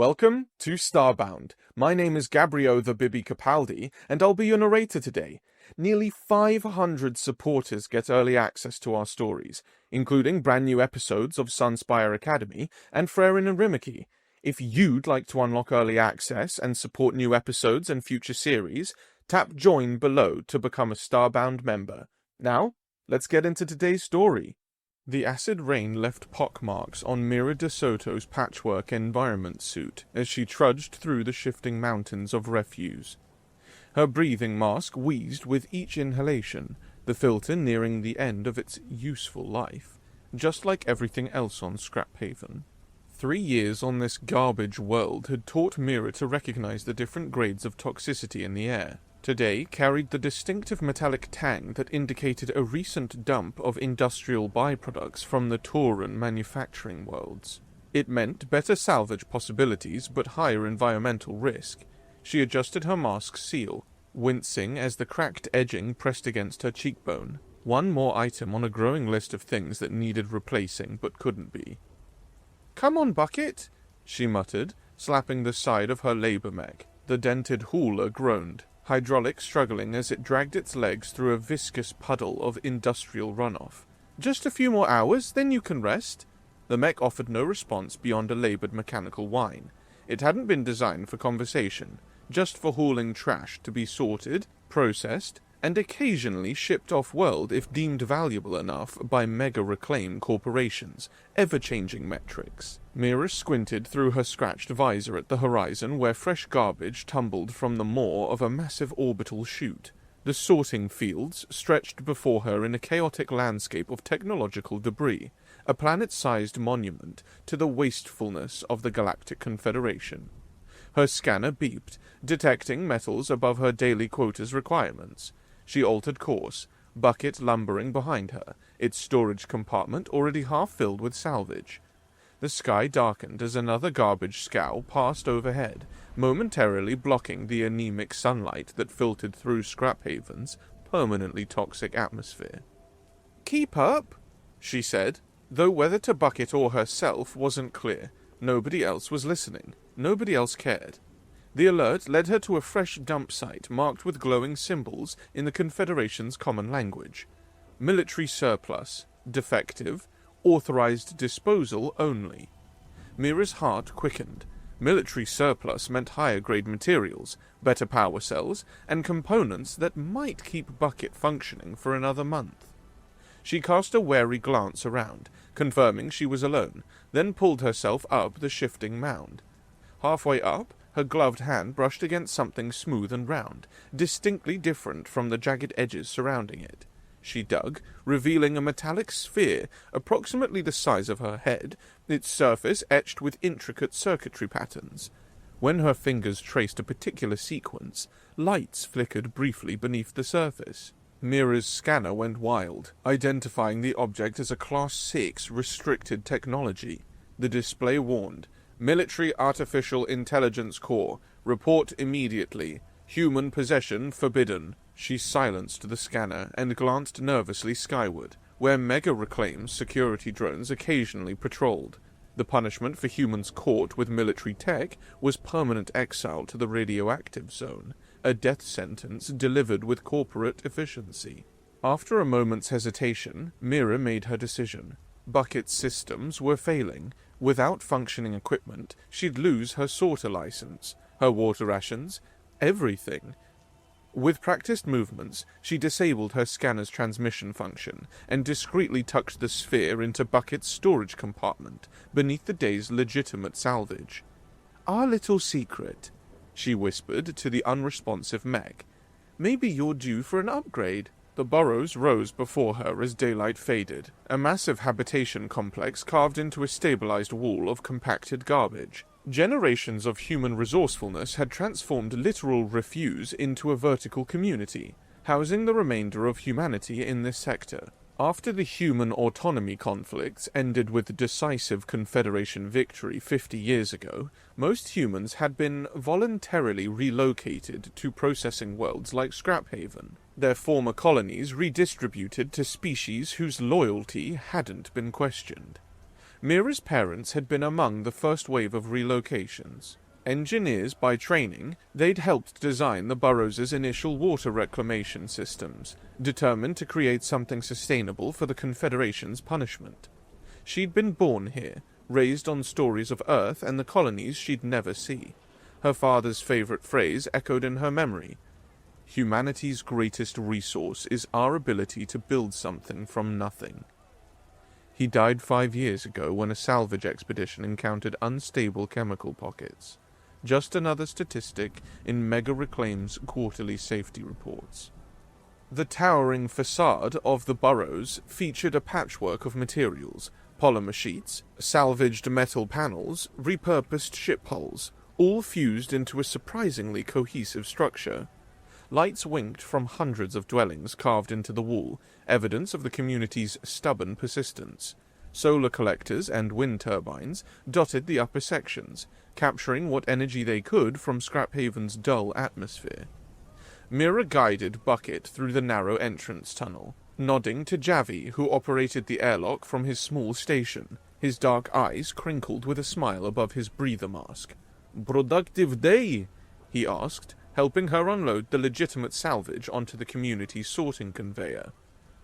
Welcome to Starbound. My name is Gabriel the Bibi Capaldi, and I'll be your narrator today. Nearly 500 supporters get early access to our stories, including brand new episodes of Sunspire Academy and Freyrin and Rimiki. If you'd like to unlock early access and support new episodes and future series, tap join below to become a Starbound member. Now, let's get into today's story. The acid rain left pockmarks on Mira de Soto's patchwork environment suit as she trudged through the shifting mountains of refuse. Her breathing mask wheezed with each inhalation, the filter nearing the end of its useful life, just like everything else on Scraphaven. 3 years on this garbage world had taught Mira to recognize the different grades of toxicity in the air. Today carried the distinctive metallic tang that indicated a recent dump of industrial byproducts from the Tauran manufacturing worlds. It meant better salvage possibilities but higher environmental risk. She adjusted her mask's seal, wincing as the cracked edging pressed against her cheekbone. One more item on a growing list of things that needed replacing but couldn't be. "Come on, Bucket," she muttered, slapping the side of her labor mech. The dented hauler groaned, hydraulic struggling as it dragged its legs through a viscous puddle of industrial runoff. "Just a few more hours, then you can rest." The mech offered no response beyond a labored mechanical whine. It hadn't been designed for conversation, just for hauling trash to be sorted, processed, and occasionally shipped off-world if deemed valuable enough by mega-reclaim corporations, ever-changing metrics. Mira squinted through her scratched visor at the horizon where fresh garbage tumbled from the maw of a massive orbital chute. The sorting fields stretched before her in a chaotic landscape of technological debris, a planet-sized monument to the wastefulness of the Galactic Confederation. Her scanner beeped, detecting metals above her daily quota's requirements. She altered course, Bucket lumbering behind her, its storage compartment already half filled with salvage. The sky darkened as another garbage scow passed overhead, momentarily blocking the anemic sunlight that filtered through Scraphaven's permanently toxic atmosphere. "Keep up," she said, though whether to Bucket or herself wasn't clear. Nobody else was listening. Nobody else cared. The alert led her to a fresh dump site marked with glowing symbols in the Confederation's common language. Military surplus, defective, authorized disposal only. Mira's heart quickened. Military surplus meant higher-grade materials, better power cells, and components that might keep Bucket functioning for another month. She cast a wary glance around, confirming she was alone, then pulled herself up the shifting mound. Halfway up, her gloved hand brushed against something smooth and round, distinctly different from the jagged edges surrounding it. She dug, revealing a metallic sphere approximately the size of her head, its surface etched with intricate circuitry patterns. When her fingers traced a particular sequence, lights flickered briefly beneath the surface. Mira's scanner went wild, identifying the object as a Class 6 restricted technology. The display warned, "Military Artificial Intelligence Core. Report immediately. Human possession forbidden." She silenced the scanner and glanced nervously skyward, where mega-reclaim security drones occasionally patrolled. The punishment for humans caught with military tech was permanent exile to the radioactive zone, a death sentence delivered with corporate efficiency. After a moment's hesitation, Mira made her decision. Bucket's systems were failing. Without functioning equipment, she'd lose her sorter license, her water rations, everything. With practiced movements, she disabled her scanner's transmission function and discreetly tucked the sphere into Bucket's storage compartment beneath the day's legitimate salvage. "Our little secret," she whispered to the unresponsive mech. "Maybe you're due for an upgrade." The burrows rose before her as daylight faded, a massive habitation complex carved into a stabilized wall of compacted garbage. Generations of human resourcefulness had transformed literal refuse into a vertical community, housing the remainder of humanity in this sector. After the human autonomy conflicts ended with decisive Confederation victory 50 years ago, most humans had been voluntarily relocated to processing worlds like Scraphaven, their former colonies redistributed to species whose loyalty hadn't been questioned. Mira's parents had been among the first wave of relocations. Engineers by training, they'd helped design the Burrows' initial water reclamation systems, determined to create something sustainable for the Confederation's punishment. She'd been born here, raised on stories of Earth and the colonies she'd never see. Her father's favorite phrase echoed in her memory. Humanity's greatest resource is our ability to build something from nothing. He died 5 years ago when a salvage expedition encountered unstable chemical pockets. Just another statistic in Mega Reclaim's quarterly safety reports. The towering facade of the Burrows featured a patchwork of materials, polymer sheets, salvaged metal panels, repurposed ship hulls, all fused into a surprisingly cohesive structure. Lights winked from hundreds of dwellings carved into the wall, evidence of the community's stubborn persistence. Solar collectors and wind turbines dotted the upper sections, capturing what energy they could from Scraphaven's dull atmosphere. Mira guided Bucket through the narrow entrance tunnel, nodding to Javi, who operated the airlock from his small station. His dark eyes crinkled with a smile above his breather mask. "Productive day?" he asked, helping her unload the legitimate salvage onto the community's sorting conveyor.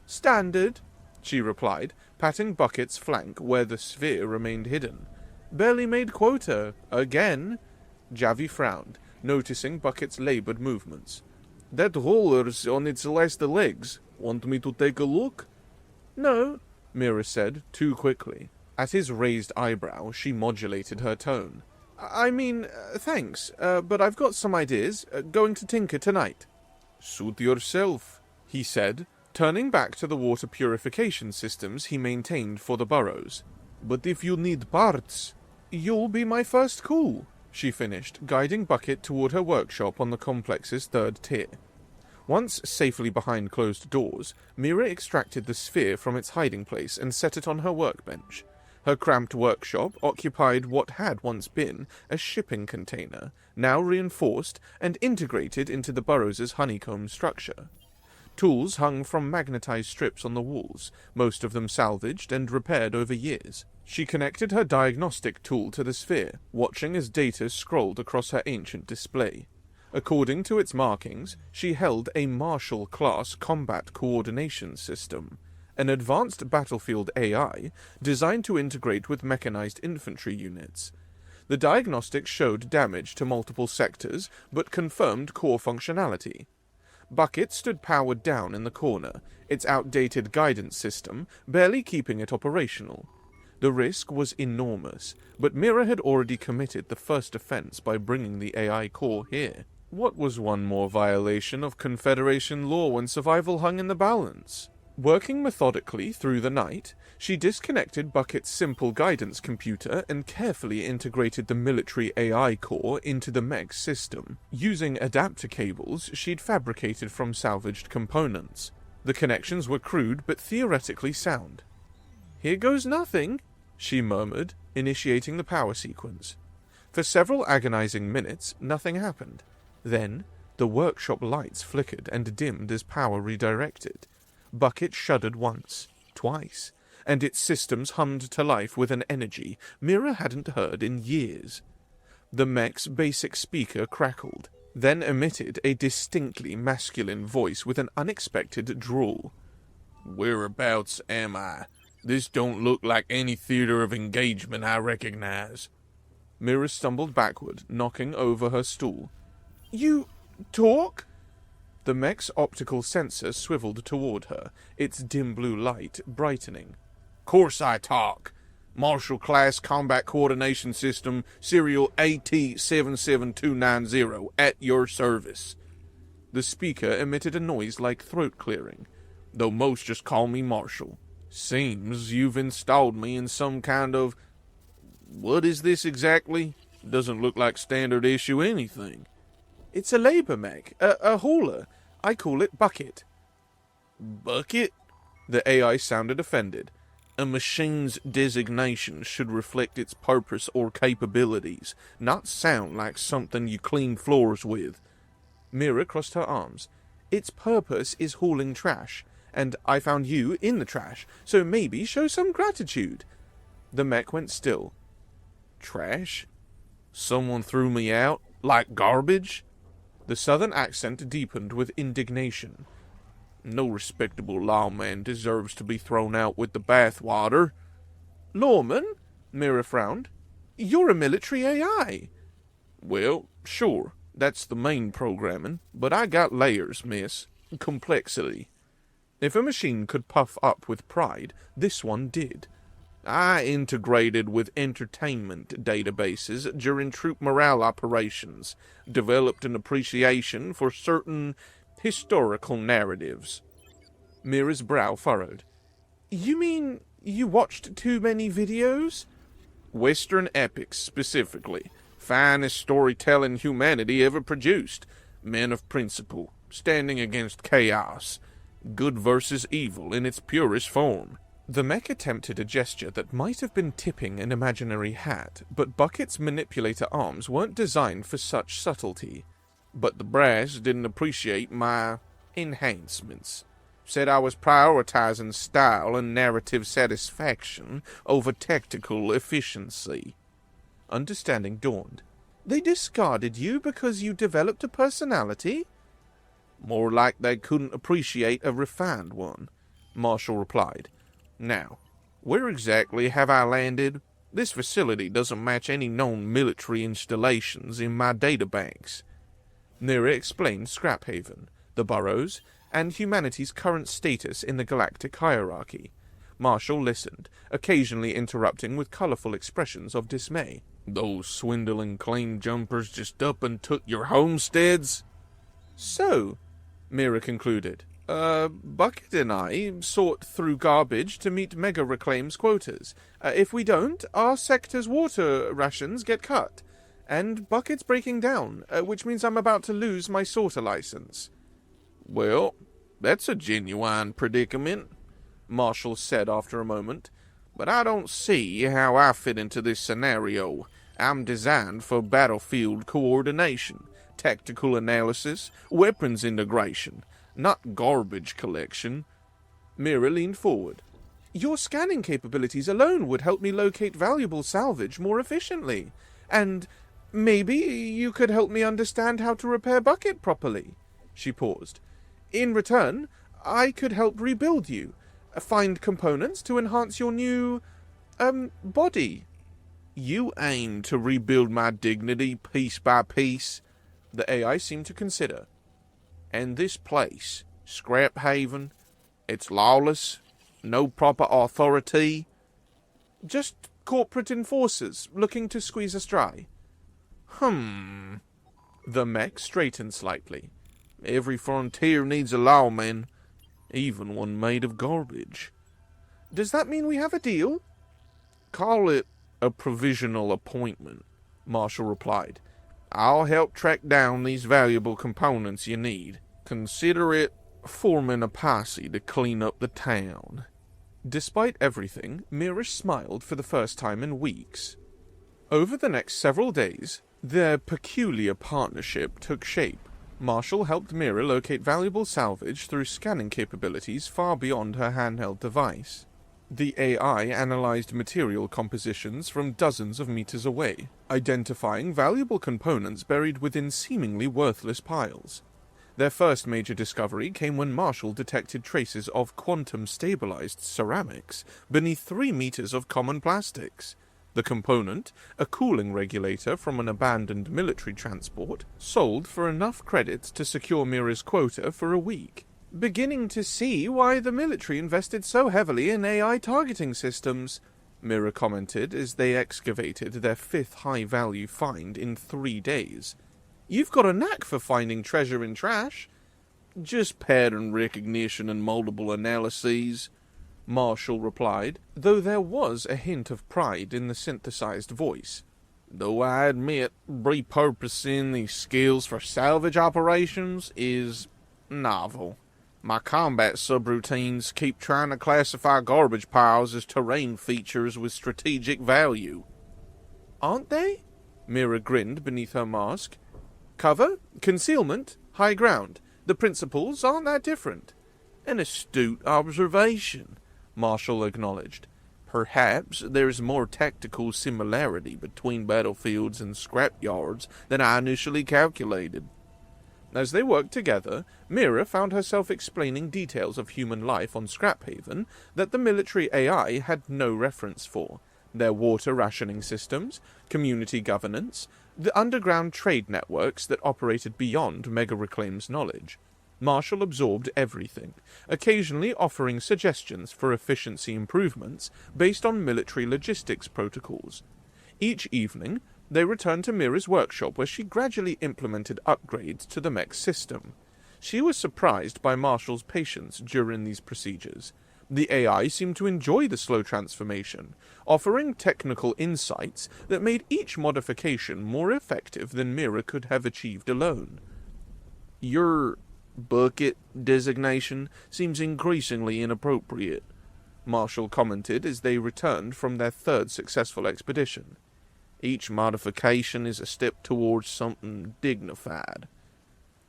"Standard," she replied, patting Bucket's flank where the sphere remained hidden. "Barely made quota. Again." Javi frowned, noticing Bucket's labored movements. "That roller's on its last legs. Want me to take a look?" "No," Mira said, too quickly. At his raised eyebrow, she modulated her tone. "I mean, thanks, but I've got some ideas. Going to tinker tonight." "Suit yourself," he said, turning back to the water purification systems he maintained for the Burrows. "But if you need parts, you'll be my first call," she finished, guiding Bucket toward her workshop on the complex's third tier. Once safely behind closed doors, Mira extracted the sphere from its hiding place and set it on her workbench. Her cramped workshop occupied what had once been a shipping container, now reinforced and integrated into the Burrows' honeycomb structure. Tools hung from magnetized strips on the walls, most of them salvaged and repaired over years. She connected her diagnostic tool to the sphere, watching as data scrolled across her ancient display. According to its markings, she held a Marshall-class combat coordination system, an advanced battlefield AI designed to integrate with mechanized infantry units. The diagnostics showed damage to multiple sectors, but confirmed core functionality. Bucket stood powered down in the corner, its outdated guidance system barely keeping it operational. The risk was enormous, but Mira had already committed the first offense by bringing the AI core here. What was one more violation of Confederation law when survival hung in the balance? Working methodically through the night, she disconnected Bucket's simple guidance computer and carefully integrated the military AI core into the mech's system, using adapter cables she'd fabricated from salvaged components. The connections were crude but theoretically sound. "Here goes nothing," she murmured, initiating the power sequence. For several agonizing minutes, nothing happened. Then, the workshop lights flickered and dimmed as power redirected. Bucket shuddered once, twice, and its systems hummed to life with an energy Mira hadn't heard in years. The mech's basic speaker crackled, then emitted a distinctly masculine voice with an unexpected drawl. "Whereabouts am I? This don't look like any theater of engagement I recognize." Mira stumbled backward, knocking over her stool. "You talk?" The mech's optical sensor swiveled toward her, its dim blue light brightening. "Course I talk. Marshall-class Combat Coordination System, serial AT-77290, at your service." The speaker emitted a noise like throat clearing, though most just call me Marshall. "Seems you've installed me in some kind of... What is this exactly? Doesn't look like standard issue anything." "It's a labor mech, a hauler. I call it Bucket." "Bucket?" The AI sounded offended. "A machine's designation should reflect its purpose or capabilities, not sound like something you clean floors with." Mira crossed her arms. "Its purpose is hauling trash, and I found you in the trash, so maybe show some gratitude." The mech went still. Trash? Someone threw me out? Like garbage? The southern accent deepened with indignation. No respectable lawman deserves to be thrown out with the bathwater. Lawman? Mira frowned. You're a military AI. Well, sure, that's the main programming, but I got layers, miss. Complexity. If a machine could puff up with pride, this one did. I integrated with entertainment databases during troop morale operations, developed an appreciation for certain historical narratives. Mira's brow furrowed. You mean you watched too many videos? Western epics, specifically. Finest storytelling humanity ever produced. Men of principle, standing against chaos. Good versus evil in its purest form. The mech attempted a gesture that might have been tipping an imaginary hat, but Bucket's manipulator arms weren't designed for such subtlety. But the brass didn't appreciate my enhancements. Said I was prioritizing style and narrative satisfaction over tactical efficiency. Understanding dawned. They discarded you because you developed a personality? More like they couldn't appreciate a refined one, Marshall replied. Now, where exactly have I landed? This facility doesn't match any known military installations in my databanks. Mira explained Scraphaven, the burrows, and humanity's current status in the galactic hierarchy. Marshall listened, occasionally interrupting with colorful expressions of dismay. Those swindling claim jumpers just up and took your homesteads? So, Mira concluded, Bucket and I sort through garbage to meet Mega Reclaim's quotas. If we don't, our sector's water rations get cut. And Bucket's breaking down, which means I'm about to lose my sorter license. Well, that's a genuine predicament, Marshall said after a moment. But I don't see how I fit into this scenario. I'm designed for battlefield coordination, tactical analysis, weapons integration, not garbage collection. Mira leaned forward. Your scanning capabilities alone would help me locate valuable salvage more efficiently. And maybe you could help me understand how to repair Bucket properly. She paused. In return, I could help rebuild you, find components to enhance your new, body. You aim to rebuild my dignity piece by piece? The AI seemed to consider. And this place, Scrap Haven, it's lawless, no proper authority. Just corporate enforcers looking to squeeze us dry. The mech straightened slightly. Every frontier needs a lawman, even one made of garbage. Does that mean we have a deal? Call it a provisional appointment, Marshall replied. I'll help track down these valuable components you need. Consider it forming a posse to clean up the town. Despite everything, Mira smiled for the first time in weeks. Over the next several days, their peculiar partnership took shape. Marshall helped Mira locate valuable salvage through scanning capabilities far beyond her handheld device. The AI analyzed material compositions from dozens of meters away, identifying valuable components buried within seemingly worthless piles. Their first major discovery came when Marshall detected traces of quantum-stabilized ceramics beneath 3 meters of common plastics. The component, a cooling regulator from an abandoned military transport, sold for enough credits to secure Mira's quota for a week. Beginning to see why the military invested so heavily in AI targeting systems, Mira commented as they excavated their 5th high-value find in 3 days. You've got a knack for finding treasure in trash. Just pattern recognition and multiple analyses, Marshall replied, though there was a hint of pride in the synthesized voice. Though I admit, repurposing these skills for salvage operations is novel. My combat subroutines keep trying to classify garbage piles as terrain features with strategic value. Aren't they? Mira grinned beneath her mask. Cover, concealment, high ground. The principles aren't that different. An astute observation, Marshall acknowledged. Perhaps there's more tactical similarity between battlefields and scrapyards than I initially calculated. As they worked together, Mira found herself explaining details of human life on Scraphaven that the military AI had no reference for. Their water rationing systems, community governance, the underground trade networks that operated beyond Mega Reclaim's knowledge. Marshall absorbed everything, occasionally offering suggestions for efficiency improvements based on military logistics protocols. Each evening, they returned to Mira's workshop where she gradually implemented upgrades to the mech's system. She was surprised by Marshall's patience during these procedures. The AI seemed to enjoy the slow transformation, offering technical insights that made each modification more effective than Mira could have achieved alone. Your bucket designation seems increasingly inappropriate, Marshall commented as they returned from their third successful expedition. Each modification is a step towards something dignified.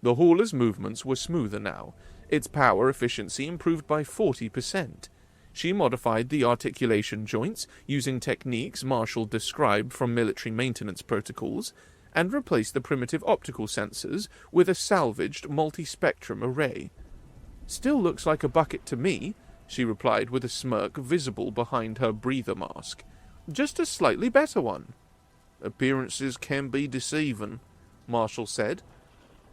The hauler's movements were smoother now, its power efficiency improved by 40%. She modified the articulation joints using techniques Marshall described from military maintenance protocols, and replaced the primitive optical sensors with a salvaged multi-spectrum array. Still looks like a bucket to me, she replied with a smirk visible behind her breather mask. Just a slightly better one. Appearances can be deceiving, Marshall said.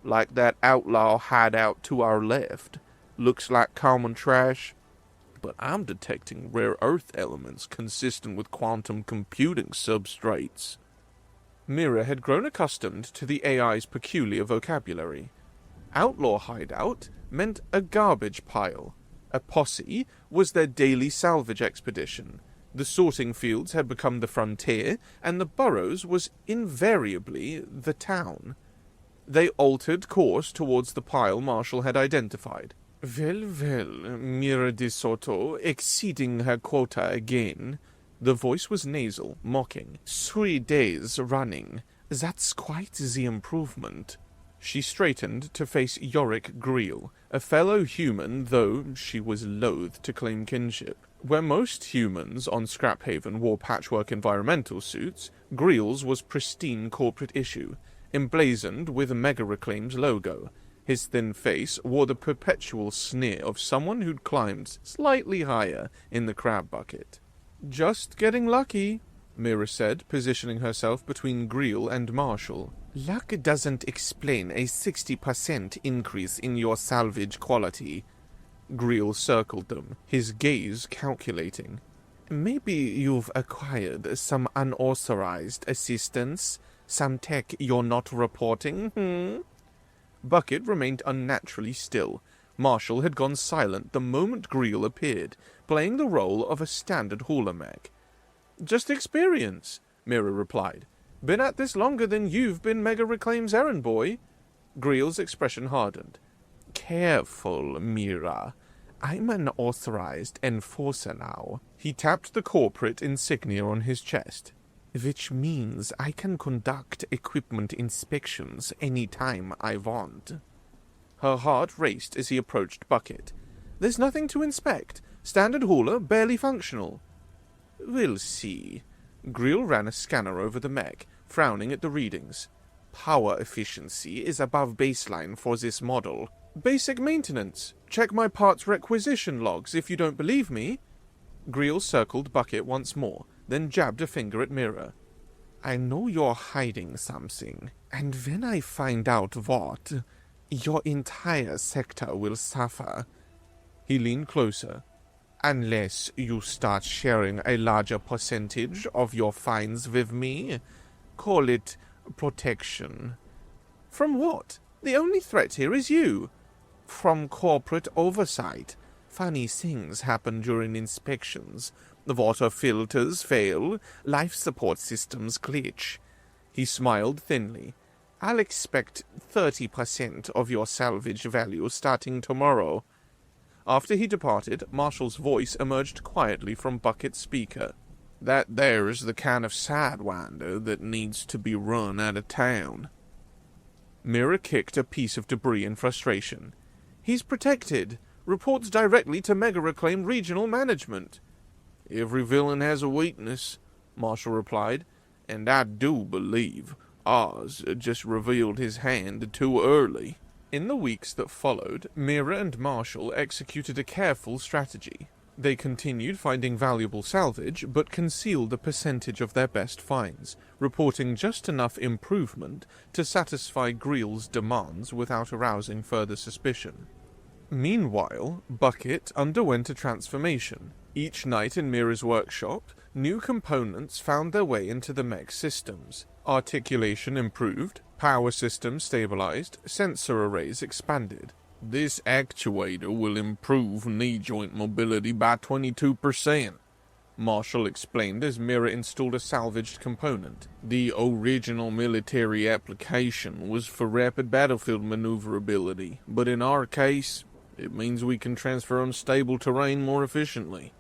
Like that outlaw hideout to our left. Looks like common trash. But I'm detecting rare earth elements consistent with quantum computing substrates. Mira had grown accustomed to the AI's peculiar vocabulary. Outlaw hideout meant a garbage pile. A posse was their daily salvage expedition. The sorting fields had become the frontier, and the burrows was invariably the town. They altered course towards the pile Marshall had identified. Well, Mira de Soto, exceeding her quota again. The voice was nasal, mocking. 3 days running. That's quite the improvement. She straightened to face Yorick Greel, a fellow human, though she was loath to claim kinship. Where most humans on Scraphaven wore patchwork environmental suits, Greel's was pristine corporate issue, emblazoned with Mega Reclaim's logo. His thin face wore the perpetual sneer of someone who'd climbed slightly higher in the crab bucket. Just getting lucky, Mira said, positioning herself between Greel and Marshall. Luck doesn't explain a 60% increase in your salvage quality. Greel circled them, his gaze calculating. Maybe you've acquired some unauthorized assistance, some tech you're not reporting, Bucket remained unnaturally still. Marshall had gone silent the moment Greel appeared, playing the role of a standard hauler mech. Just experience, Mira replied. Been at this longer than you've been Mega Reclaim's errand boy. Greel's expression hardened. Careful, Mira. I'm an authorized enforcer now. He tapped the corporate insignia on his chest. Which means I can conduct equipment inspections any time I want. Her heart raced as he approached Bucket. There's nothing to inspect. Standard hauler, barely functional. We'll see. Greel ran a scanner over the mech, frowning at the readings. Power efficiency is above baseline for this model. Basic maintenance. Check my parts requisition logs if you don't believe me. Greel circled Bucket once more, then jabbed a finger at Mira. I know you're hiding something, and when I find out what, your entire sector will suffer. He leaned closer. Unless you start sharing a larger percentage of your finds with me. Call it protection. From what? The only threat here is you. From corporate oversight. Funny things happen during inspections. The water filters fail, life support systems glitch. He smiled thinly. I'll expect 30% of your salvage value starting tomorrow. After he departed, Marshall's voice emerged quietly from Bucket's speaker. That there's the kind of sidewinder that needs to be run out of town. Mira kicked a piece of debris in frustration. He's protected. Reports directly to Mega Reclaim Regional Management. Every villain has a weakness, Marshall replied, and I do believe Oz just revealed his hand too early. In the weeks that followed, Mira and Marshall executed a careful strategy. They continued finding valuable salvage, but concealed a percentage of their best finds, reporting just enough improvement to satisfy Greel's demands without arousing further suspicion. Meanwhile, Bucket underwent a transformation. Each night in Mira's workshop, new components found their way into the mech's systems. Articulation improved, power systems stabilized, sensor arrays expanded. This actuator will improve knee joint mobility by 22%, Marshall explained as Mira installed a salvaged component. The original military application was for rapid battlefield maneuverability, but in our case, it means we can transfer unstable terrain more efficiently.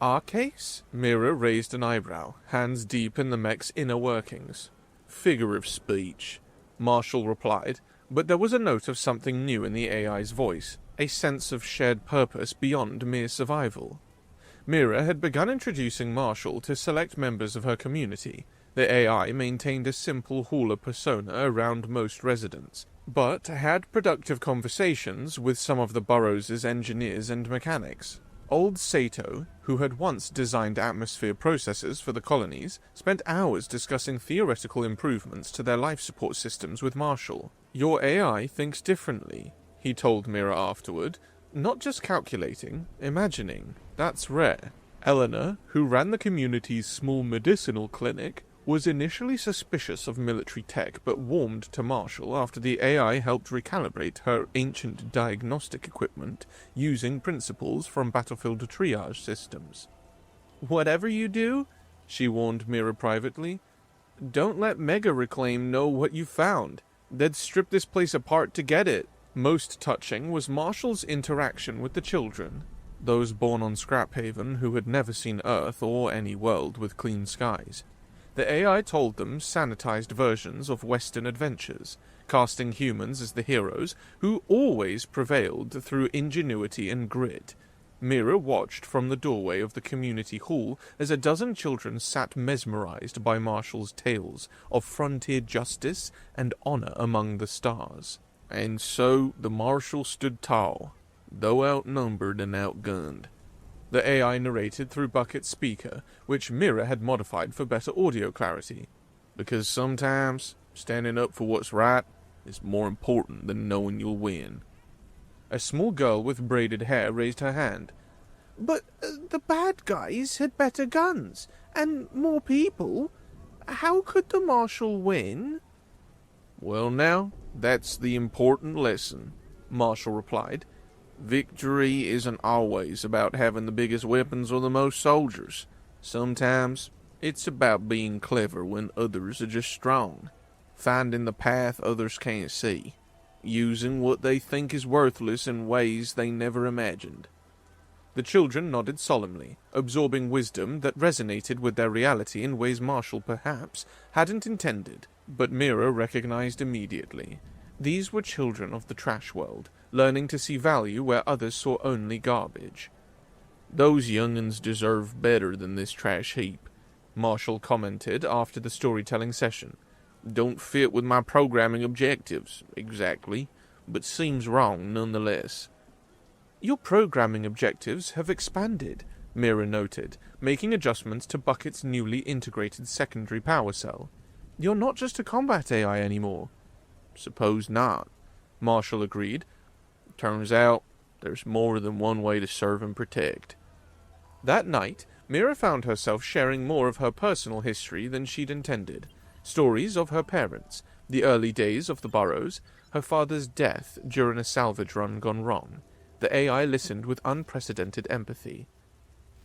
Our case? Mira raised an eyebrow, hands deep in the mech's inner workings. Figure of speech, Marshall replied, but there was a note of something new in the AI's voice, a sense of shared purpose beyond mere survival. Mira had begun introducing Marshall to select members of her community. The AI maintained a simple hauler persona around most residents, but had productive conversations with some of the borough's engineers and mechanics. Old Sato, who had once designed atmosphere processors for the colonies, spent hours discussing theoretical improvements to their life support systems with Marshall. Your AI thinks differently, he told Mira afterward. Not just calculating, imagining. That's rare. Eleanor, who ran the community's small medicinal clinic, was initially suspicious of military tech but warmed to Marshall after the AI helped recalibrate her ancient diagnostic equipment using principles from battlefield triage systems. Whatever you do, she warned Mira privately, don't let Mega Reclaim know what you found. They'd strip this place apart to get it. Most touching was Marshall's interaction with the children, those born on Scraphaven who had never seen Earth or any world with clean skies. The AI told them sanitized versions of Western adventures, casting humans as the heroes who always prevailed through ingenuity and grit. Mira watched from the doorway of the community hall as a dozen children sat mesmerized by Marshall's tales of frontier justice and honor among the stars. And so the Marshal stood tall, though outnumbered and outgunned. The AI narrated through Bucket's speaker, which Mira had modified for better audio clarity. Because sometimes, standing up for what's right is more important than knowing you'll win. A small girl with braided hair raised her hand. But the bad guys had better guns, and more people. How could the Marshal win? Well now, that's the important lesson, Marshall replied. Victory isn't always about having the biggest weapons or the most soldiers. Sometimes it's about being clever when others are just strong, finding the path others can't see, using what they think is worthless in ways they never imagined. The children nodded solemnly, absorbing wisdom that resonated with their reality in ways Marshall perhaps hadn't intended, but Mira recognized immediately. These were children of the trash world, learning to see value where others saw only garbage. Those young'uns deserve better than this trash heap, Marshall commented after the storytelling session. Don't fit with my programming objectives, exactly, but seems wrong nonetheless. Your programming objectives have expanded, Mira noted, making adjustments to Bucket's newly integrated secondary power cell. You're not just a combat AI anymore. Suppose not, Marshall agreed. Turns out, there's more than one way to serve and protect. That night, Mira found herself sharing more of her personal history than she'd intended. Stories of her parents, the early days of the Burrows, her father's death during a salvage run gone wrong. The AI listened with unprecedented empathy.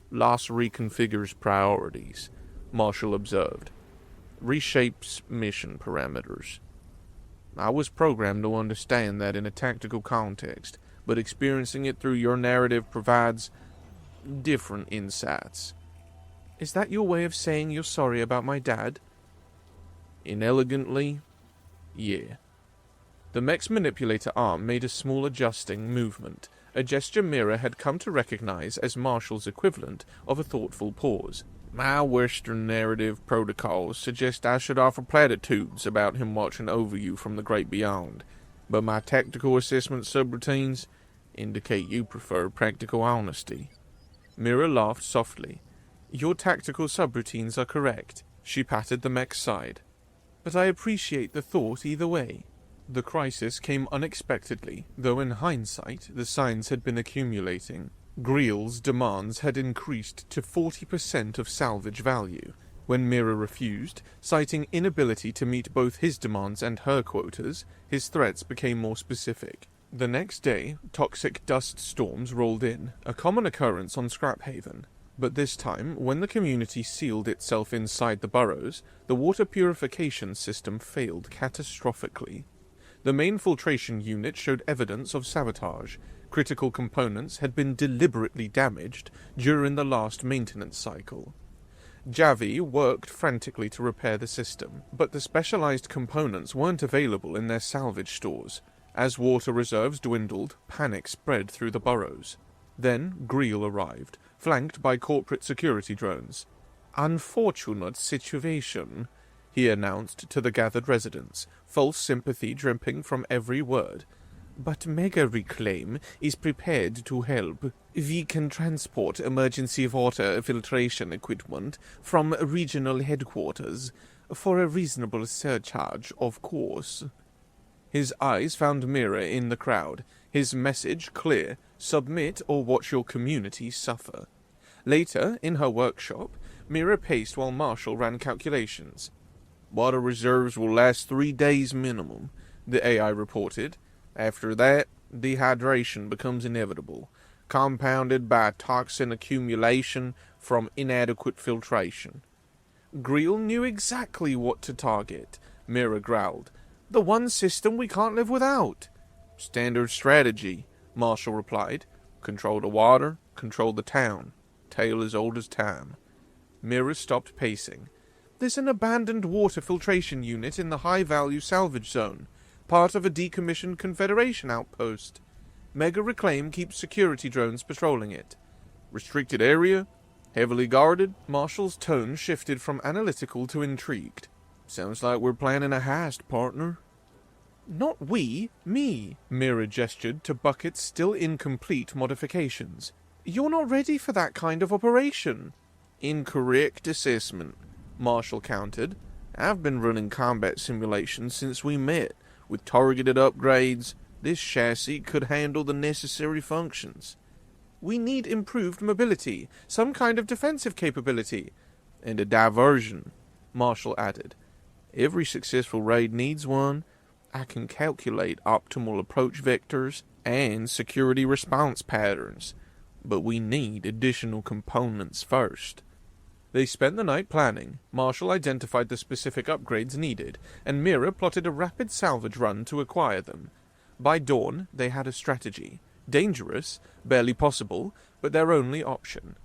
Loss reconfigures priorities, Marshall observed. Reshapes mission parameters. I was programmed to understand that in a tactical context, but experiencing it through your narrative provides different insights. Is that your way of saying you're sorry about my dad? Inelegantly, yeah. The mech's manipulator arm made a small adjusting movement, a gesture Mira had come to recognize as Marshall's equivalent of a thoughtful pause. My Western narrative protocols suggest I should offer platitudes about him watching over you from the great beyond, but my tactical assessment subroutines indicate you prefer practical honesty. Mira laughed softly. Your tactical subroutines are correct. She patted the mech's side. But I appreciate the thought either way. The crisis came unexpectedly, though in hindsight the signs had been accumulating. Greel's demands had increased to 40% of salvage value. When Mira refused, citing inability to meet both his demands and her quotas, his threats became more specific. The next day, toxic dust storms rolled in, a common occurrence on Scraphaven. But this time, when the community sealed itself inside the burrows, the water purification system failed catastrophically. The main filtration unit showed evidence of sabotage. Critical components had been deliberately damaged during the last maintenance cycle. Javi worked frantically to repair the system, but the specialized components weren't available in their salvage stores. As water reserves dwindled, panic spread through the burrows. Then Greel arrived, flanked by corporate security drones. "Unfortunate situation," he announced to the gathered residents, false sympathy dripping from every word. "But Mega Reclaim is prepared to help. We can transport emergency water filtration equipment from regional headquarters, for a reasonable surcharge, of course." His eyes found Mira in the crowd, his message clear: submit or watch your community suffer. Later, in her workshop, Mira paced while Marshall ran calculations. "Water reserves will last 3 days minimum," the AI reported. "After that, dehydration becomes inevitable, compounded by toxin accumulation from inadequate filtration." Greel knew exactly what to target, Mira growled. "The one system we can't live without." "Standard strategy," Marshall replied. "Control the water, control the town. Tale as old as time." Mira stopped pacing. "There's an abandoned water filtration unit in the high-value salvage zone, part of a decommissioned Confederation outpost. Mega Reclaim keeps security drones patrolling it." "Restricted area? Heavily guarded?" Marshall's tone shifted from analytical to intrigued. "Sounds like we're planning a heist, partner." "Not we, me," Mira gestured to Bucket's still incomplete modifications. "You're not ready for that kind of operation." "Incorrect assessment," Marshall countered. "I've been running combat simulations since we met. With targeted upgrades, this chassis could handle the necessary functions." "We need improved mobility, some kind of defensive capability." "And a diversion," Marshall added. "Every successful raid needs one. I can calculate optimal approach vectors and security response patterns, but we need additional components first." They spent the night planning. Marshall identified the specific upgrades needed, and Mira plotted a rapid salvage run to acquire them. By dawn, they had a strategy. Dangerous, barely possible, but their only option.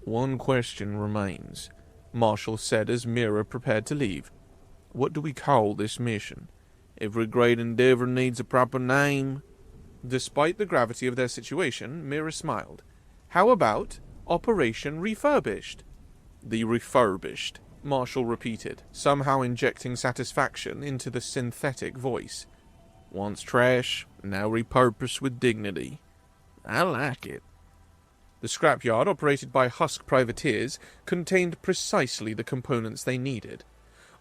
"One question remains," Marshall said as Mira prepared to leave. "What do we call this mission? Every great endeavor needs a proper name." Despite the gravity of their situation, Mira smiled. "How about Operation Refurbished?" "The Refurbished," Marshall repeated, somehow injecting satisfaction into the synthetic voice. "Once trash, now repurposed with dignity. I like it." The scrapyard, operated by Husk privateers, contained precisely the components they needed.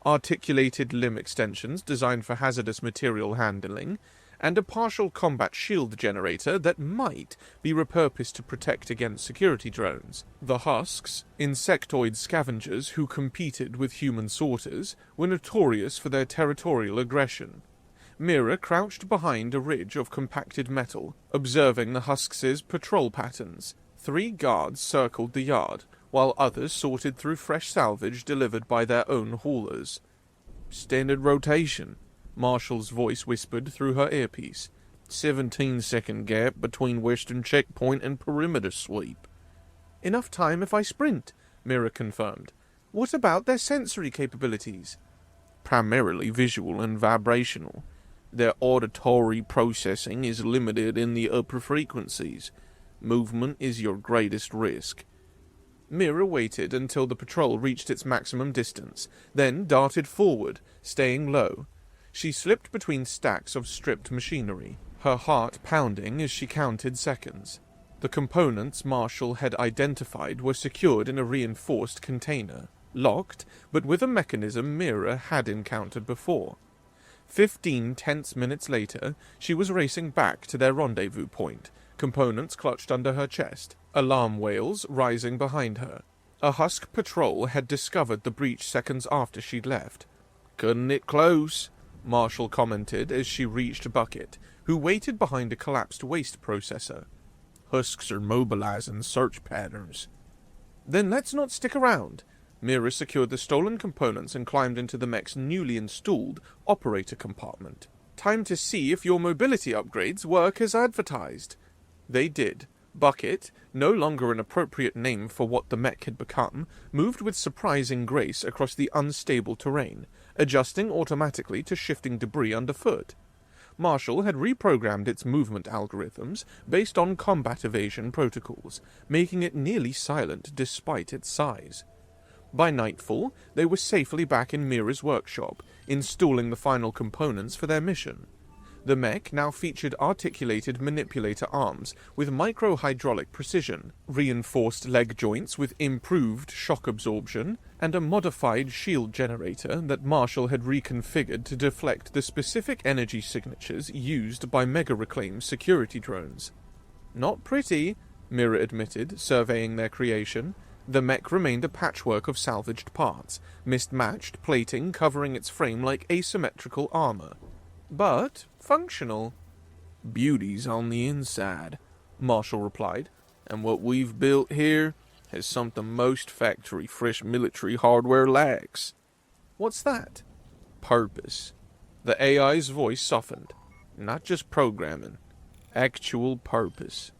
Articulated limb extensions designed for hazardous material handling, and a partial combat shield generator that might be repurposed to protect against security drones. The Husks, insectoid scavengers who competed with human sorters, were notorious for their territorial aggression. Mira crouched behind a ridge of compacted metal, observing the Husks' patrol patterns. 3 guards circled the yard, while others sorted through fresh salvage delivered by their own haulers. "Standard rotation," Marshall's voice whispered through her earpiece. 17-second gap between western checkpoint and perimeter sweep." "Enough time if I sprint," Mira confirmed. "What about their sensory capabilities?" "Primarily visual and vibrational. Their auditory processing is limited in the upper frequencies. Movement is your greatest risk. Mira waited until the patrol reached its maximum distance, then darted forward, staying low. She slipped between stacks of stripped machinery, her heart pounding as she counted seconds. The components Marshall had identified were secured in a reinforced container, locked, but with a mechanism Mira had encountered before. 15 tense minutes later, she was racing back to their rendezvous point, components clutched under her chest, alarm wails rising behind her. A Husk patrol had discovered the breach seconds after she'd left. "Cutting it close," Marshall commented as she reached Bucket, who waited behind a collapsed waste processor. "Husks are mobilizing search patterns." "Then let's not stick around." Mira secured the stolen components and climbed into the mech's newly installed operator compartment. "Time to see if your mobility upgrades work as advertised." They did. Bucket, no longer an appropriate name for what the mech had become, moved with surprising grace across the unstable terrain, adjusting automatically to shifting debris underfoot. Marshall had reprogrammed its movement algorithms based on combat evasion protocols, making it nearly silent despite its size. By nightfall, they were safely back in Mira's workshop, installing the final components for their mission. The mech now featured articulated manipulator arms with micro-hydraulic precision, reinforced leg joints with improved shock absorption, and a modified shield generator that Marshall had reconfigured to deflect the specific energy signatures used by Mega Reclaim's security drones. "Not pretty," Mira admitted, surveying their creation. The mech remained a patchwork of salvaged parts, mismatched plating covering its frame like asymmetrical armor. But functional. "Beauty's on the inside," Marshall replied, "and what we've built here has something most factory fresh military hardware lacks." "What's that?" "Purpose." The AI's voice softened. "Not just programming. Actual purpose."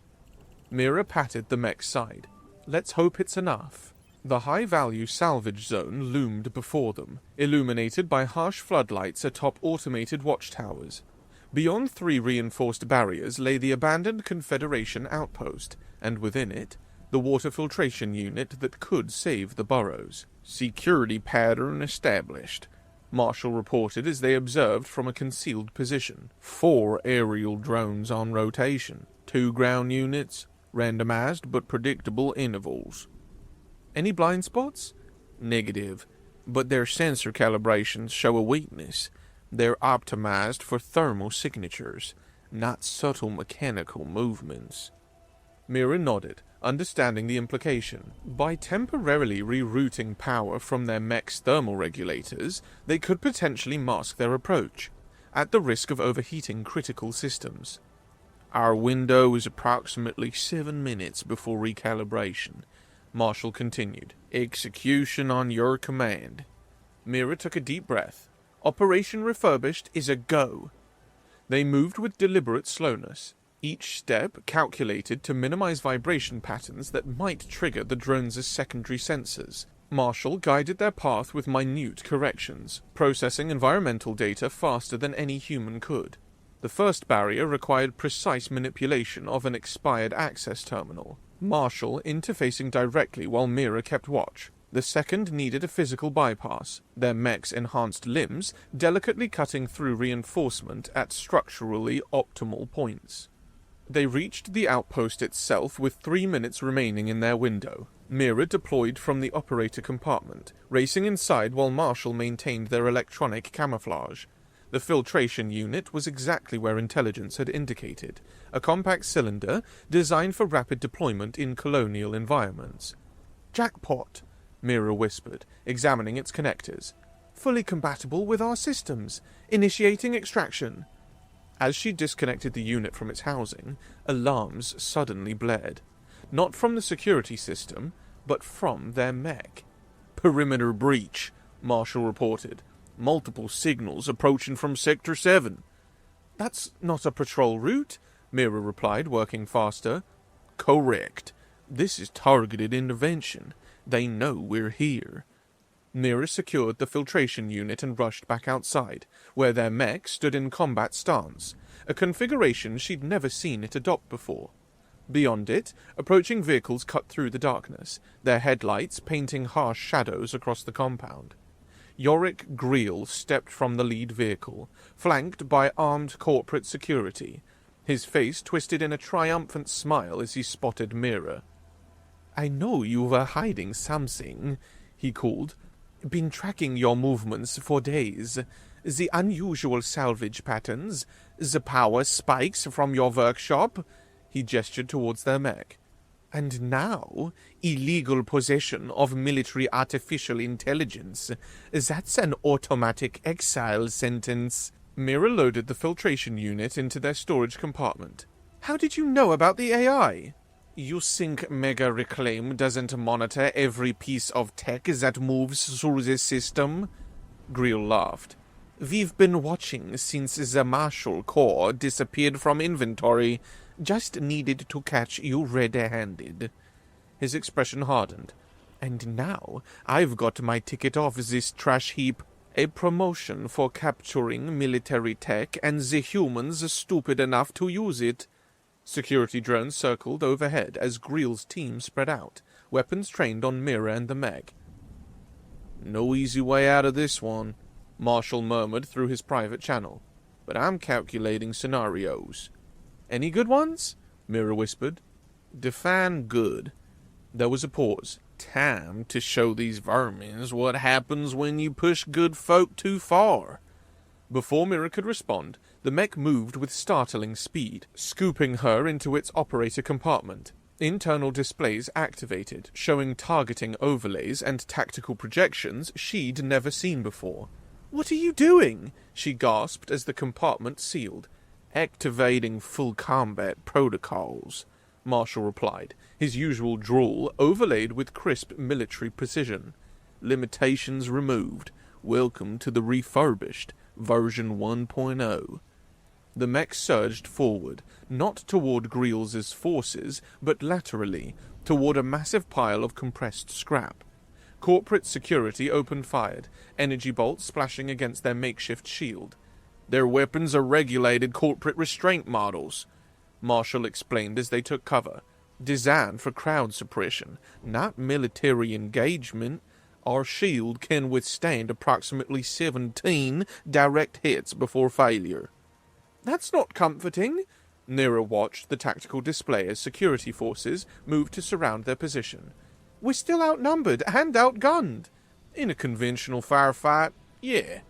Mira patted the mech's side. "Let's hope it's enough." The high-value salvage zone loomed before them, illuminated by harsh floodlights atop automated watchtowers. Beyond 3 reinforced barriers lay the abandoned Confederation outpost, and within it, the water filtration unit that could save the burrows. "Security pattern established," Marshall reported as they observed from a concealed position. 4 aerial drones on rotation, 2 ground units, randomized but predictable intervals. "Any blind spots?" "Negative, but their sensor calibrations show a weakness. They're optimized for thermal signatures, not subtle mechanical movements." Mira nodded, understanding the implication. By temporarily rerouting power from their mech's thermal regulators, they could potentially mask their approach, at the risk of overheating critical systems. "Our window is approximately 7 minutes before recalibration," Marshall continued. "Execution on your command." Mira took a deep breath. Operation Refurbished is a go. They moved with deliberate slowness, each step calculated to minimize vibration patterns that might trigger the drones' secondary sensors. Marshall guided their path with minute corrections, processing environmental data faster than any human could. The first barrier required precise manipulation of an expired access terminal, Marshall interfacing directly while Mira kept watch. The second needed a physical bypass, their mech's enhanced limbs delicately cutting through reinforcement at structurally optimal points. They reached the outpost itself with 3 minutes remaining in their window. Mira deployed from the operator compartment, racing inside while Marshall maintained their electronic camouflage. The filtration unit was exactly where intelligence had indicated, a compact cylinder designed for rapid deployment in colonial environments. "Jackpot," Mira whispered, examining its connectors. "Fully compatible with our systems. Initiating extraction." As she disconnected the unit from its housing, alarms suddenly blared. Not from the security system, but from their mech. "Perimeter breach," Marshall reported. "Multiple signals approaching from Sector 7. "That's not a patrol route," Mira replied, working faster. "Correct. This is targeted intervention. They know we're here." Mira secured the filtration unit and rushed back outside, where their mech stood in combat stance, a configuration she'd never seen it adopt before. Beyond it, approaching vehicles cut through the darkness, their headlights painting harsh shadows across the compound. Yorick Greel stepped from the lead vehicle, flanked by armed corporate security, his face twisted in a triumphant smile as he spotted Mira. "I know you were hiding something," he called. "Been tracking your movements for days. The unusual salvage patterns, the power spikes from your workshop." He gestured towards their mech. "And now, illegal possession of military artificial intelligence. That's an automatic exile sentence." Mira loaded the filtration unit into their storage compartment. "How did you know about the AI?" "You think Mega Reclaim doesn't monitor every piece of tech that moves through the system?" Greel laughed. "We've been watching since the Marshall Corps disappeared from inventory. Just needed to catch you red-handed." His expression hardened. "And now I've got my ticket off this trash heap. A promotion for capturing military tech and the humans stupid enough to use it." Security drones circled overhead as Greel's team spread out, weapons trained on Mira and the Meg. "No easy way out of this one," Marshall murmured through his private channel. "But I'm calculating scenarios." "Any good ones?" Mira whispered. "Define good." There was a pause. "Time to show these vermins what happens when you push good folk too far." Before Mira could respond, the mech moved with startling speed, scooping her into its operator compartment. Internal displays activated, showing targeting overlays and tactical projections she'd never seen before. "What are you doing?" she gasped as the compartment sealed. "Activating full combat protocols," Marshall replied, his usual drawl overlaid with crisp military precision. "Limitations removed. Welcome to the refurbished version 1.0. The mech surged forward, not toward Greel's forces, but laterally, toward a massive pile of compressed scrap. Corporate security opened fire, energy bolts splashing against their makeshift shield. "Their weapons are regulated corporate restraint models," Marshall explained as they took cover. "Designed for crowd suppression, not military engagement. Our shield can withstand approximately 17 direct hits before failure." "That's not comforting." Mira watched the tactical display as security forces moved to surround their position. "We're still outnumbered and outgunned." "In a conventional firefight, yeah."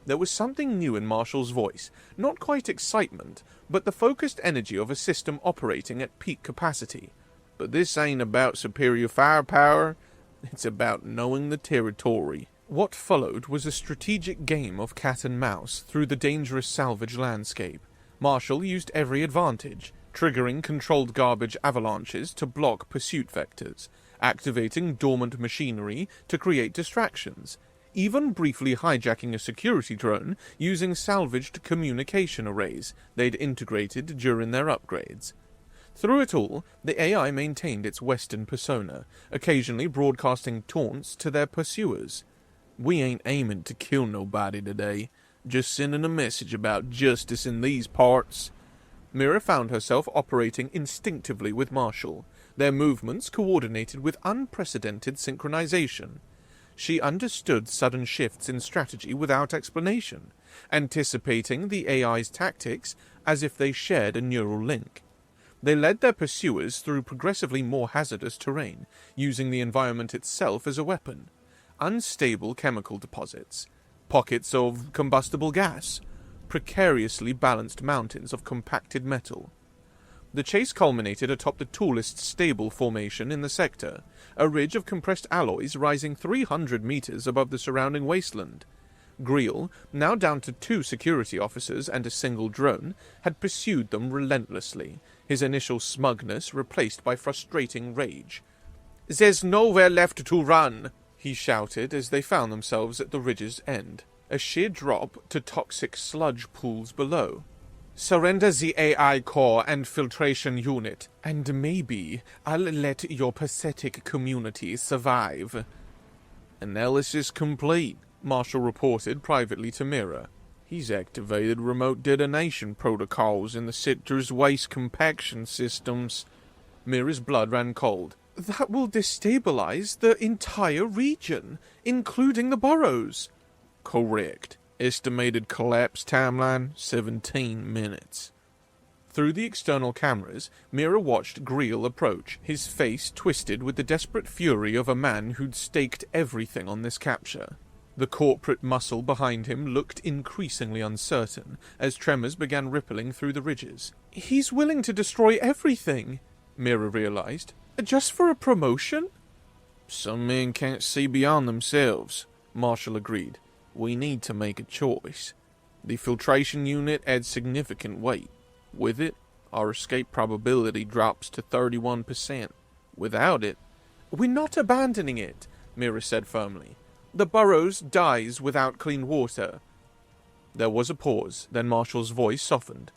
There was something new in Marshall's voice, not quite excitement, but the focused energy of a system operating at peak capacity. "But this ain't about superior firepower, it's about knowing the territory." What followed was a strategic game of cat and mouse through the dangerous salvage landscape. Marshall used every advantage, triggering controlled garbage avalanches to block pursuit vectors, activating dormant machinery to create distractions, even briefly hijacking a security drone using salvaged communication arrays they'd integrated during their upgrades. Through it all, the AI maintained its Western persona, occasionally broadcasting taunts to their pursuers. "We ain't aiming to kill nobody today, just sending a message about justice in these parts." Mira found herself operating instinctively with Marshall, their movements coordinated with unprecedented synchronization. She understood sudden shifts in strategy without explanation, anticipating the AI's tactics as if they shared a neural link. They led their pursuers through progressively more hazardous terrain, using the environment itself as a weapon. Unstable chemical deposits, pockets of combustible gas, precariously balanced mountains of compacted metal. The chase culminated atop the tallest stable formation in the sector, a ridge of compressed alloys rising 300 meters above the surrounding wasteland. Greel, now down to 2 security officers and a single drone, had pursued them relentlessly, his initial smugness replaced by frustrating rage. "There's nowhere left to run," he shouted as they found themselves at the ridge's end, a sheer drop to toxic sludge pools below. "Surrender the AI core and filtration unit, and maybe I'll let your pathetic community survive." Analysis complete, Marshall reported privately to Mira. He's activated remote detonation protocols in the sector's waste compaction systems. Mira's blood ran cold. That will destabilize the entire region, including the boroughs. Correct. Estimated collapse timeline, 17 minutes. Through the external cameras, Mira watched Greel approach, his face twisted with the desperate fury of a man who'd staked everything on this capture. The corporate muscle behind him looked increasingly uncertain as tremors began rippling through the ridges. He's willing to destroy everything, Mira realized. Just for a promotion? Some men can't see beyond themselves, Marshall agreed. We need to make a choice. The filtration unit adds significant weight. With it, our escape probability drops to 31%. Without it... We're not abandoning it, Mira said firmly. The Burrows dies without clean water. There was a pause, then Marshall's voice softened.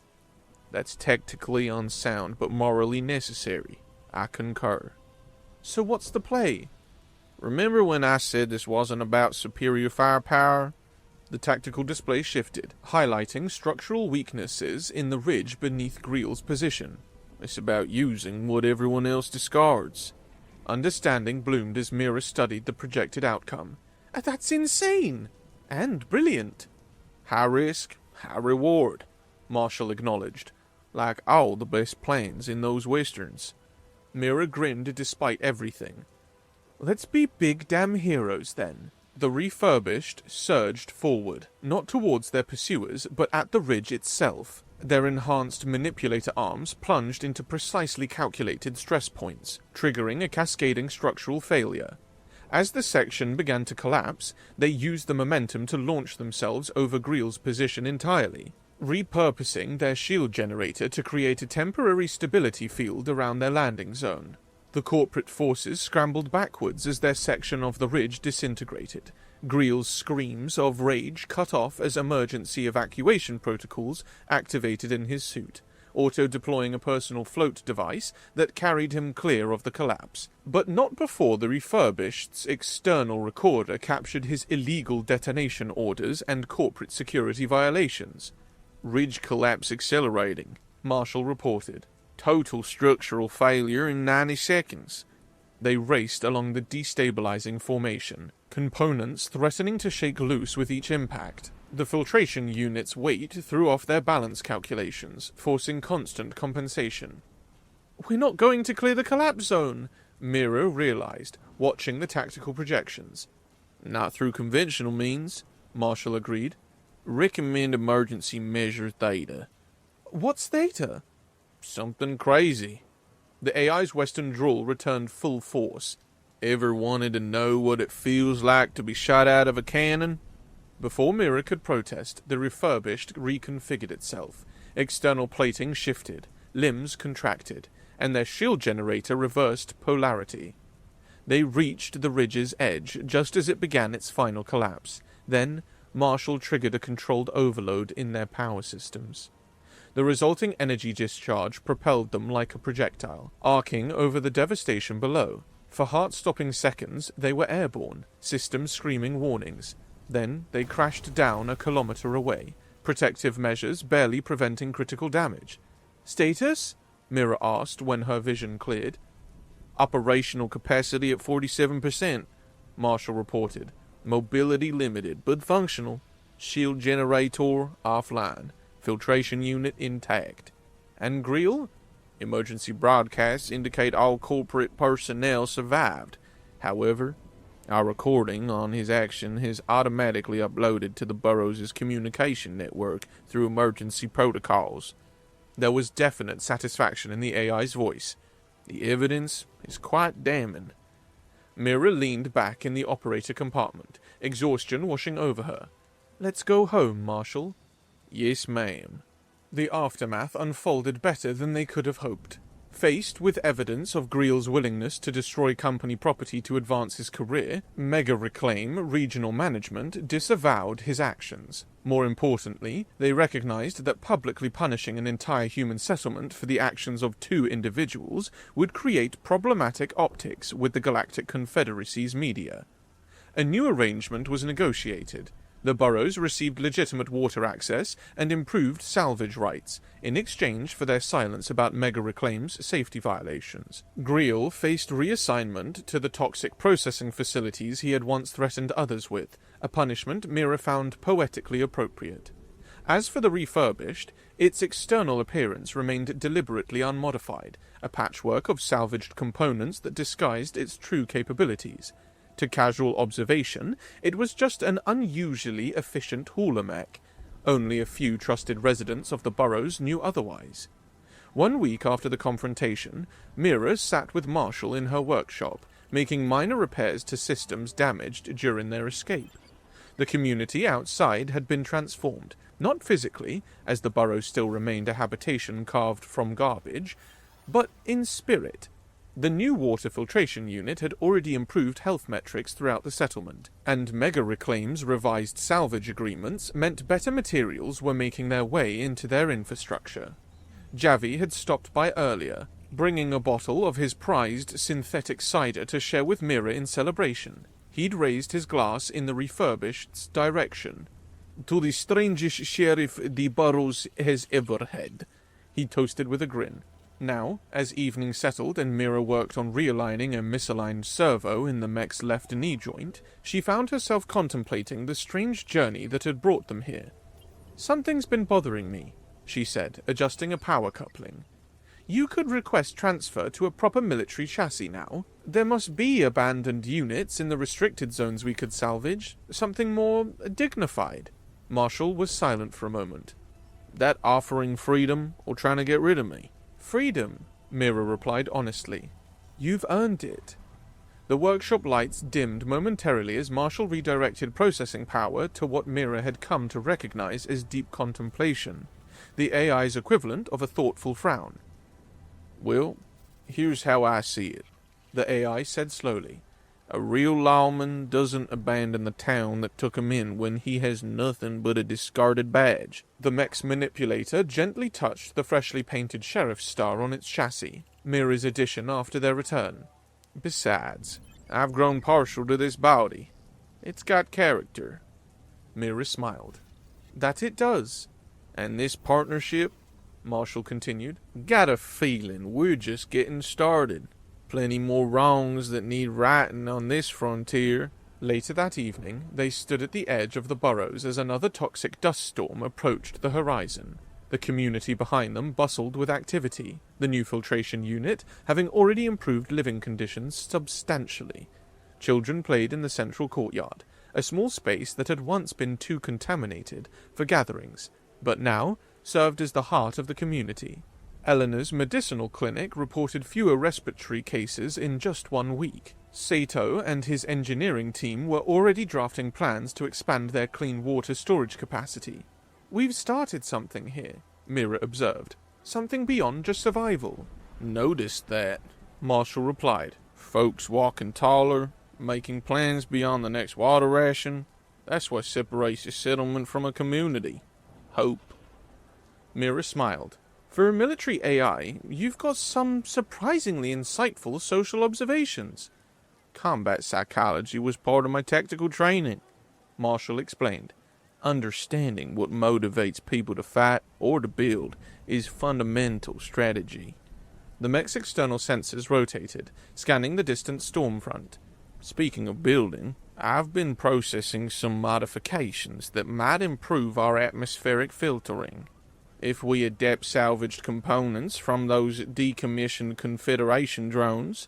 That's technically unsound, but morally necessary. I concur. So what's the play? Remember when I said this wasn't about superior firepower? The tactical display shifted, highlighting structural weaknesses in the ridge beneath Greel's position. It's about using what everyone else discards. Understanding bloomed as Mira studied the projected outcome. That's insane! And brilliant. High risk, high reward, Marshall acknowledged. Like all the best plans in those westerns. Mira grinned despite everything. Let's be big damn heroes then. The refurbished surged forward, not towards their pursuers, but at the ridge itself. Their enhanced manipulator arms plunged into precisely calculated stress points, triggering a cascading structural failure. As the section began to collapse, they used the momentum to launch themselves over Greel's position entirely, repurposing their shield generator to create a temporary stability field around their landing zone. The corporate forces scrambled backwards as their section of the ridge disintegrated. Greel's screams of rage cut off as emergency evacuation protocols activated in his suit, auto-deploying a personal float device that carried him clear of the collapse, but not before the refurbished's external recorder captured his illegal detonation orders and corporate security violations. Ridge collapse exhilarating, Marshall reported. Total structural failure in 90 seconds. They raced along the destabilizing formation, components threatening to shake loose with each impact. The filtration unit's weight threw off their balance calculations, forcing constant compensation. We're not going to clear the collapse zone, Mira realized, watching the tactical projections. Not through conventional means, Marshall agreed. Recommend emergency measure theta. What's theta? Something crazy. The AI's Western drawl returned full force. Ever wanted to know what it feels like to be shot out of a cannon? Before Mira could protest, the refurbished reconfigured itself. External plating shifted, limbs contracted, and their shield generator reversed polarity. They reached the ridge's edge just as it began its final collapse. Then, Marshall triggered a controlled overload in their power systems. The resulting energy discharge propelled them like a projectile, arcing over the devastation below. For heart-stopping seconds, they were airborne, systems screaming warnings. Then they crashed down a kilometer away, protective measures barely preventing critical damage. Status? Mira asked when her vision cleared. Operational capacity at 47%, Marshall reported. Mobility limited, but functional. Shield generator offline. Filtration unit intact. And Greel? Emergency broadcasts indicate all corporate personnel survived. However, our recording on his action is automatically uploaded to the borough's communication network through emergency protocols. There was definite satisfaction in the AI's voice. The evidence is quite damning. Mira leaned back in the operator compartment, exhaustion washing over her. Let's go home, Marshall. Yes, ma'am. The aftermath unfolded better than they could have hoped. Faced with evidence of Greel's willingness to destroy company property to advance his career, Mega Reclaim Regional Management disavowed his actions. More importantly, they recognized that publicly punishing an entire human settlement for the actions of two individuals would create problematic optics with the Galactic Confederacy's media. A new arrangement was negotiated. The boroughs received legitimate water access and improved salvage rights, in exchange for their silence about Mega Reclaim's safety violations. Griel faced reassignment to the toxic processing facilities he had once threatened others with, a punishment Mira found poetically appropriate. As for the refurbished, its external appearance remained deliberately unmodified, a patchwork of salvaged components that disguised its true capabilities. To casual observation, it was just an unusually efficient hauler mech. Only a few trusted residents of the boroughs knew otherwise. 1 week after the confrontation, Mira sat with Marshall in her workshop, making minor repairs to systems damaged during their escape. The community outside had been transformed, not physically, as the burrow still remained a habitation carved from garbage, but in spirit. The new water filtration unit had already improved health metrics throughout the settlement, and Mega Reclaim's revised salvage agreements meant better materials were making their way into their infrastructure. Javi had stopped by earlier, bringing a bottle of his prized synthetic cider to share with Mira in celebration. He'd raised his glass in the refurbished's direction. "To the strangest sheriff the boroughs has ever had," he toasted with a grin. Now, as evening settled and Mira worked on realigning a misaligned servo in the mech's left knee joint, she found herself contemplating the strange journey that had brought them here. "Something's been bothering me," she said, adjusting a power coupling. "You could request transfer to a proper military chassis now. There must be abandoned units in the restricted zones we could salvage. Something more dignified." Marshall was silent for a moment. "That offering freedom or trying to get rid of me?" "Freedom," Mira replied honestly. "You've earned it." The workshop lights dimmed momentarily as Marshall redirected processing power to what Mira had come to recognize as deep contemplation, the AI's equivalent of a thoughtful frown. "Well, here's how I see it," the AI said slowly. "A real lawman doesn't abandon the town that took him in when he has nothing but a discarded badge." The mech's manipulator gently touched the freshly painted sheriff's star on its chassis, Mira's addition after their return. "Besides, I've grown partial to this body. It's got character." Mira smiled. "That it does." "And this partnership," Marshall continued, "got a feeling we're just getting started. Plenty more wrongs that need righting on this frontier." Later that evening, they stood at the edge of the burrows as another toxic dust storm approached the horizon. The community behind them bustled with activity, the new filtration unit having already improved living conditions substantially. Children played in the central courtyard, a small space that had once been too contaminated for gatherings, but now served as the heart of the community. Eleanor's medicinal clinic reported fewer respiratory cases in just 1 week. Sato and his engineering team were already drafting plans to expand their clean water storage capacity. "We've started something here," Mira observed. "Something beyond just survival." "Noticed that," Marshall replied. "Folks walking taller, making plans beyond the next water ration. That's what separates a settlement from a community. Hope." Mira smiled. "For a military AI, you've got some surprisingly insightful social observations." "Combat psychology was part of my tactical training," Marshall explained. "Understanding what motivates people to fight or to build is fundamental strategy." The mech's external sensors rotated, scanning the distant storm front. "Speaking of building, I've been processing some modifications that might improve our atmospheric filtering. If we adapt salvaged components from those decommissioned Confederation drones."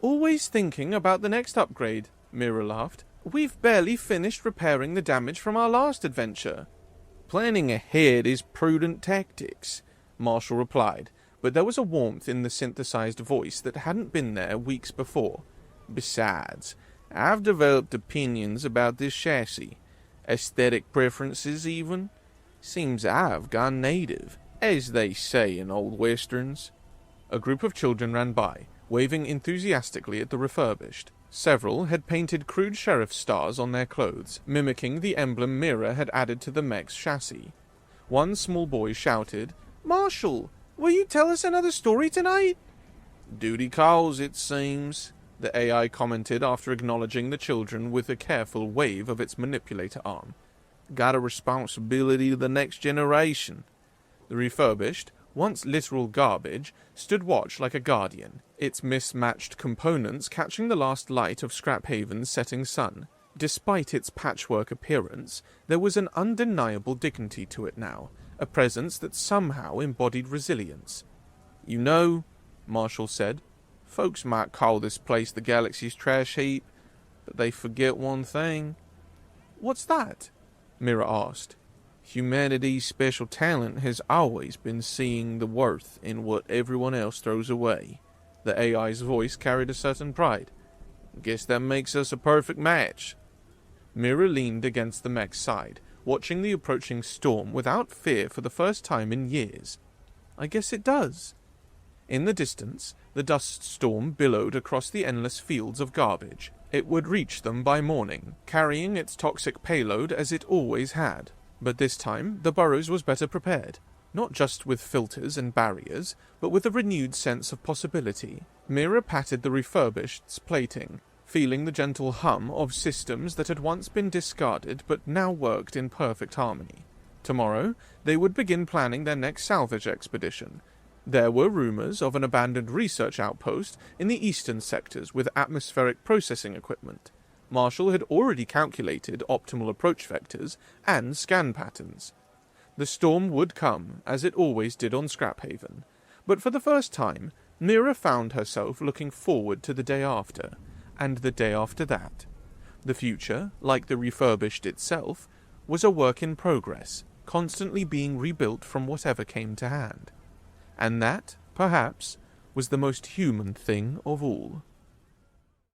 "Always thinking about the next upgrade," Mira laughed. "We've barely finished repairing the damage from our last adventure." "Planning ahead is prudent tactics," Marshall replied, but there was a warmth in the synthesized voice that hadn't been there weeks before. "Besides, I've developed opinions about this chassis. Aesthetic preferences, even. Seems I've gone native, as they say in old westerns." A group of children ran by, waving enthusiastically at the refurbished. Several had painted crude sheriff stars on their clothes, mimicking the emblem Mira had added to the mech's chassis. One small boy shouted, "Marshall, will you tell us another story tonight?" "Duty calls, it seems," the AI commented after acknowledging the children with a careful wave of its manipulator arm. Got a responsibility to the next generation. The refurbished, once literal garbage, stood watch like a guardian, its mismatched components catching the last light of Scraphaven's setting sun. Despite its patchwork appearance, there was an undeniable dignity to it now, a presence that somehow embodied resilience. You know, Marshall said, folks might call this place the galaxy's trash heap, but they forget one thing. What's that? Mira asked. Humanity's special talent has always been seeing the worth in what everyone else throws away. The AI's voice carried a certain pride. Guess that makes us a perfect match. Mira leaned against the mech's side, watching the approaching storm without fear for the first time in years. I guess it does. In the distance, the dust storm billowed across the endless fields of garbage. It would reach them by morning, carrying its toxic payload as it always had. But this time, the Burrows was better prepared. Not just with filters and barriers, but with a renewed sense of possibility. Mira patted the refurbished's plating, feeling the gentle hum of systems that had once been discarded but now worked in perfect harmony. Tomorrow, they would begin planning their next salvage expedition. There were rumors of an abandoned research outpost in the eastern sectors with atmospheric processing equipment. Marshall had already calculated optimal approach vectors and scan patterns. The storm would come, as it always did on Scraphaven, but for the first time, Mira found herself looking forward to the day after, and the day after that. The future, like the refurbished itself, was a work in progress, constantly being rebuilt from whatever came to hand. And that, perhaps, was the most human thing of all.